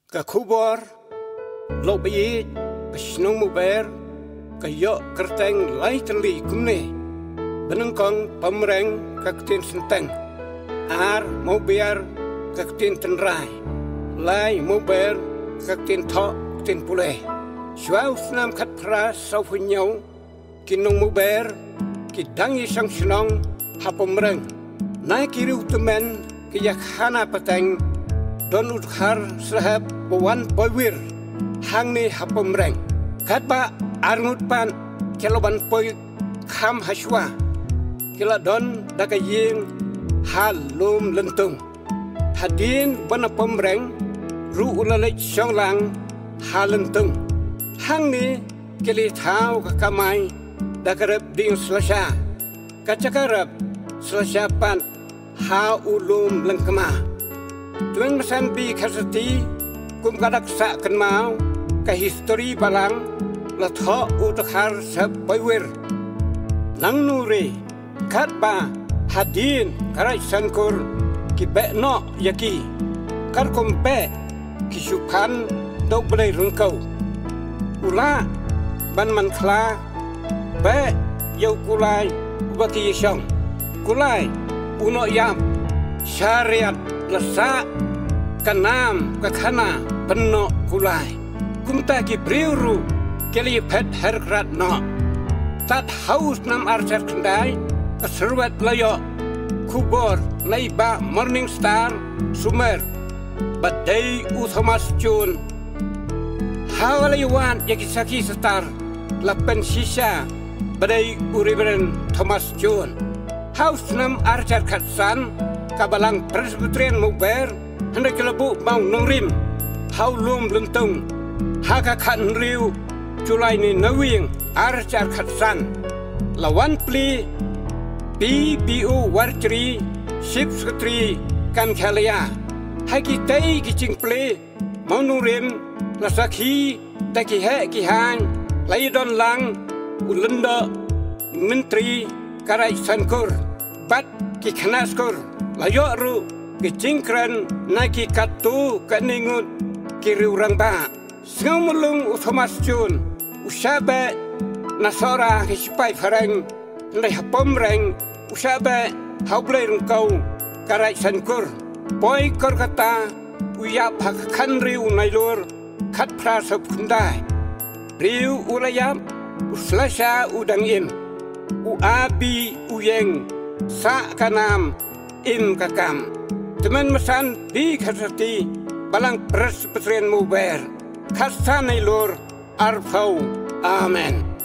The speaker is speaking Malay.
Ka kubor lo bayi pasnung muber ka yo kerteng lai terli kumne benengkong pamreng ka ketin senteng ar mau biar ka ketin tenrai lai mau ber ka ketin thọ ketin pule shwau snam khat pra sau punyau kinung muber kidangi sang snong hapomreng nai kiru temen kiyak hana pateng don uthar sahab bawan poywir hang ni hapomreng katba arngut pan keloban poy kham haswa kila don dakaying halum lentung hadin bana pomreng ru ulalai songlang halentung hang ni kili thau kakamai dakarap ding selasa kacakarap selasa pan ha ulum lengkema tuang mesan bi kasati kum kadak sa kenmau ka histori balang la tho utakhar sab poywir nang nuri katba hadin karai sankur ki be no yaki kar kompe ki sukan do blai rungkau ula ban man khla be yau kulai baki yeshong kulai uno yam syariat lesa kanam kakhana penno kulai kumta ki briuru keli pet herkrat no tat haus nam archer kendai keserwet layo kubor naiba morning star sumer badai uthamas chun hawalayawan yakisaki star lapen sisa badai uribren thomas chun haus nam archer khatsan kabalang presbyterian muber hendak kelebu mau nongrim hau lum lentung haka khan riu julai ni nawing archar khatsan lawan pli BBU wartri ship sekretari kan khalia haki tai ki ching pli mau nongrim lasakhi taki he ki han lai don lang ulenda menteri karai sankur bat ki khanaskur layo ru ki cingkran naki katu kaningut kiri urang ba sngomulung uthomas chun usabe nasora hispai fareng ndai hapomreng usabe haublai rungkau karai sankur poi korkata uya phakhan riu nailur khat phra sab khundai riu ulayam uslasa udangin uabi uyeng sa kanam im kakam teman mesan di khasati balang presbyterian muber khasanai lor arfau amen.